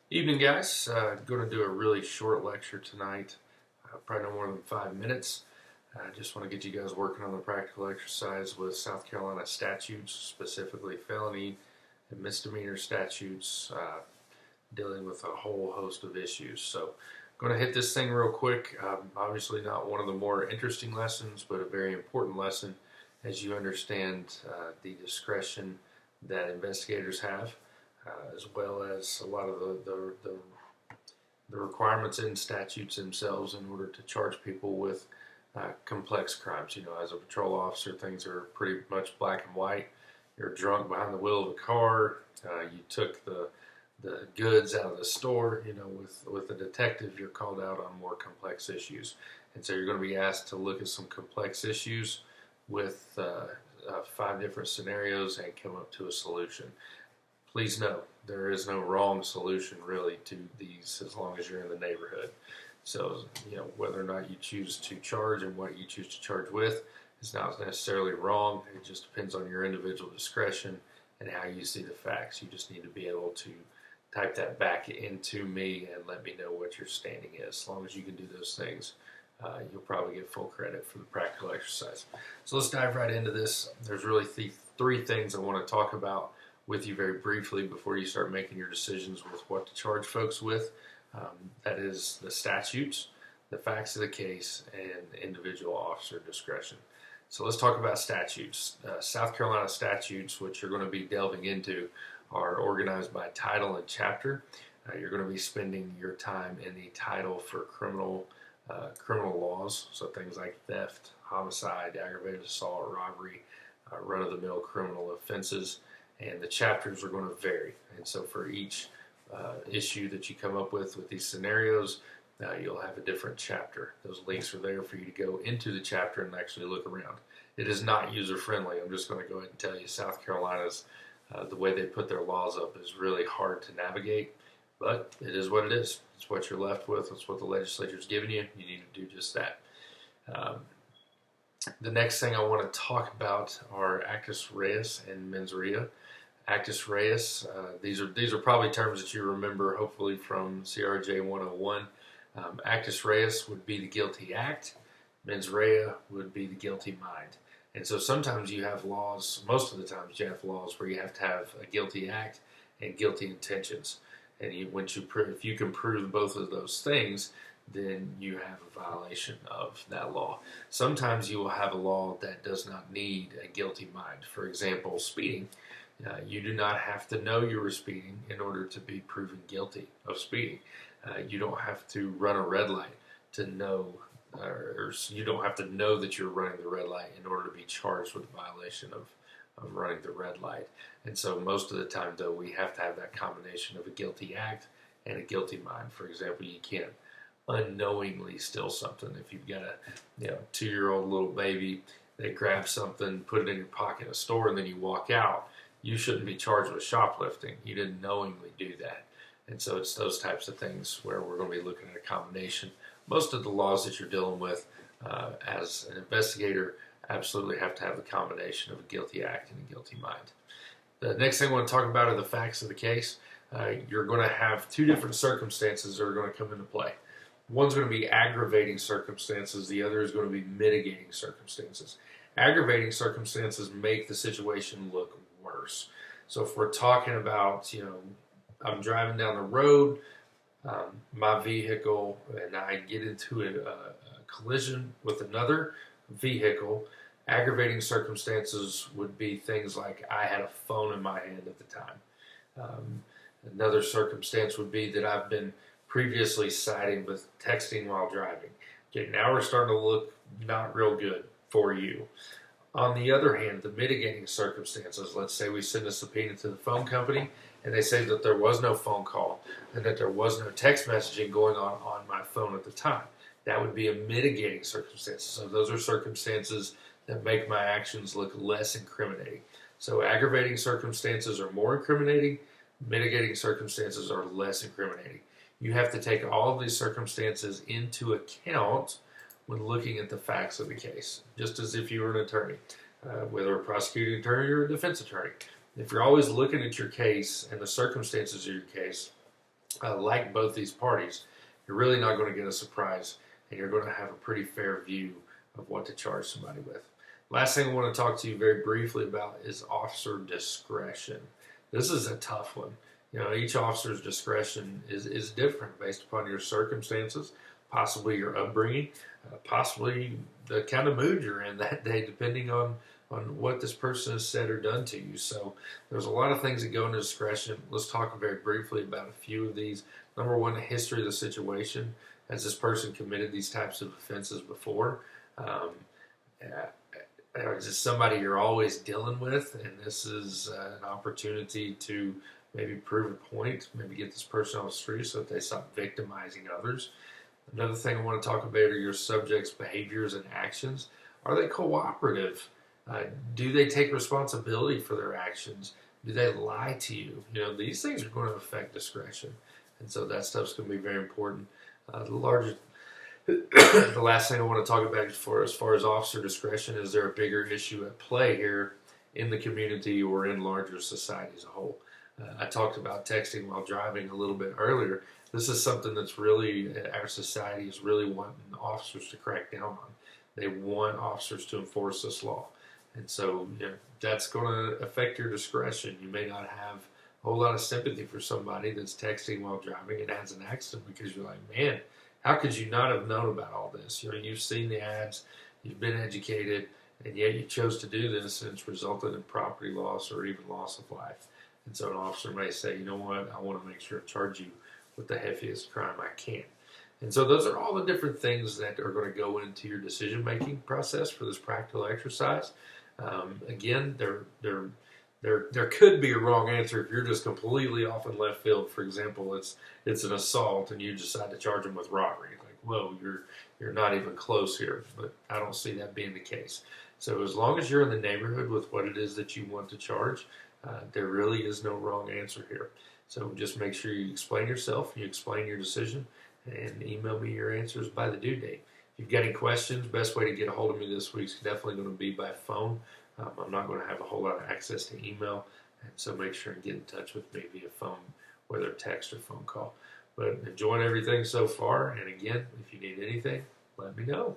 Evening, guys. Going to do a really short lecture tonight, probably no more than 5 minutes. I just want to get you guys working on the practical exercise with South Carolina statutes, specifically felony and misdemeanor statutes, dealing with a whole host of issues. So, going to hit this thing real quick. Obviously, not one of the more interesting lessons, but a very important lesson as you understand the discretion that investigators have, as well as a lot of the requirements in statutes themselves in order to charge people with complex crimes. You know, as a patrol officer, things are pretty much black and white. You're drunk behind the wheel of a car. You took the goods out of the store. You know, with a detective, you're called out on more complex issues, and so you're going to be asked to look at some complex issues with 5 different scenarios and come up to a solution. Please know there is no wrong solution really to these as long as you're in the neighborhood. So, you know, whether or not you choose to charge and what you choose to charge with is not necessarily wrong. It just depends on your individual discretion and how you see the facts. You just need to be able to type that back into me and let me know what your standing is. As long as you can do those things, you'll probably get full credit for the practical exercise. So let's dive right into this. There's really three things I want to talk about with you very briefly before you start making your decisions with what to charge folks with. That is the statutes, the facts of the case, and individual officer discretion. So let's talk about statutes. South Carolina statutes, which you're going to be delving into, are organized by title and chapter. You're going to be spending your time in the title for criminal laws, so things like theft, homicide, aggravated assault, robbery, run-of-the-mill criminal offenses, and the chapters are going to vary. And so for each issue that you come up with these scenarios, you'll have a different chapter. Those links are there for you to go into the chapter and actually look around. It is not user-friendly. I'm just going to go ahead and tell you, South Carolina's, the way they put their laws up is really hard to navigate, but it is what it is. It's what you're left with. It's what the legislature's given you. You need to do just that. The next thing I want to talk about are actus reus and mens rea. Actus reus, these are probably terms that you remember, hopefully, from CRJ 101. Actus reus would be the guilty act. Mens rea would be the guilty mind. And so sometimes you have laws, most of the times you have laws where you have to have a guilty act and guilty intentions. And if you can prove both of those things, then you have a violation of that law. Sometimes you will have a law that does not need a guilty mind. For example, speeding. You do not have to know you were speeding in order to be proven guilty of speeding. You don't have to run a red light to know, or you don't have to know that you're running the red light in order to be charged with a violation of running the red light. And so most of the time, though, we have to have that combination of a guilty act and a guilty mind. For example, you can't unknowingly steal something. If you've got a 2-year-old little baby that grabs something, put it in your pocket in a store, and then you walk out, you shouldn't be charged with shoplifting. You didn't knowingly do that. And so it's those types of things where we're going to be looking at a combination. Most of the laws that you're dealing with as an investigator absolutely have to have the combination of a guilty act and a guilty mind. The next thing I want to talk about are the facts of the case. You're going to have 2 different circumstances that are going to come into play. One's going to be aggravating circumstances. The other is going to be mitigating circumstances. Aggravating circumstances make the situation look worse. So if we're talking about, I'm driving down the road, my vehicle, and I get into a collision with another vehicle, aggravating circumstances would be things like I had a phone in my hand at the time. Another circumstance would be that I've been previously cited with texting while driving. Okay, now we're starting to look not real good for you. On the other hand, the mitigating circumstances, let's say we send a subpoena to the phone company and they say that there was no phone call and that there was no text messaging going on my phone at the time. That would be a mitigating circumstance. So those are circumstances that make my actions look less incriminating. So aggravating circumstances are more incriminating, mitigating circumstances are less incriminating. You have to take all of these circumstances into account when looking at the facts of the case, just as if you were an attorney, whether a prosecuting attorney or a defense attorney. If you're always looking at your case and the circumstances of your case, like both these parties, you're really not going to get a surprise, and you're going to have a pretty fair view of what to charge somebody with. Last thing I want to talk to you very briefly about is officer discretion. This is a tough one. You know, each officer's discretion is different based upon your circumstances, possibly your upbringing, possibly the kind of mood you're in that day, depending on what this person has said or done to you. So there's a lot of things that go into discretion. Let's talk very briefly about a few of these. Number one, the history of the situation. Has this person committed these types of offenses before? Is this somebody you're always dealing with, and this is an opportunity to maybe prove a point, maybe get this person on the street so that they stop victimizing others? Another thing I want to talk about are your subject's behaviors and actions. Are they cooperative? Do they take responsibility for their actions? Do they lie to you? You know, these things are going to affect discretion, and so that stuff's going to be very important. The last thing I want to talk about as far as officer discretion is there a bigger issue at play here in the community or in larger society as a whole. I talked about texting while driving a little bit earlier. This is something that's really, our society is really wanting officers to crack down on. They want officers to enforce this law. And so, you know, that's going to affect your discretion. You may not have a whole lot of sympathy for somebody that's texting while driving and has an accident because you're like, man, how could you not have known about all this? You know, you've seen the ads, you've been educated, and yet you chose to do this, and it's resulted in property loss or even loss of life. And so an officer may say, you know what, I want to make sure to charge you with the heftiest crime I can. And so those are all the different things that are going to go into your decision-making process for this practical exercise. Again, there could be a wrong answer if you're just completely off in left field. For example, it's an assault and you decide to charge them with robbery. Like, whoa, you're not even close here. But I don't see that being the case. So as long as you're in the neighborhood with what it is that you want to charge, there really is no wrong answer here. So just make sure you explain yourself, you explain your decision, and email me your answers by the due date. If you've got any questions, best way to get a hold of me this week is definitely going to be by phone. I'm not going to have a whole lot of access to email, and so make sure and get in touch with me via phone, whether text or phone call. But enjoying everything so far, and again, if you need anything, let me know.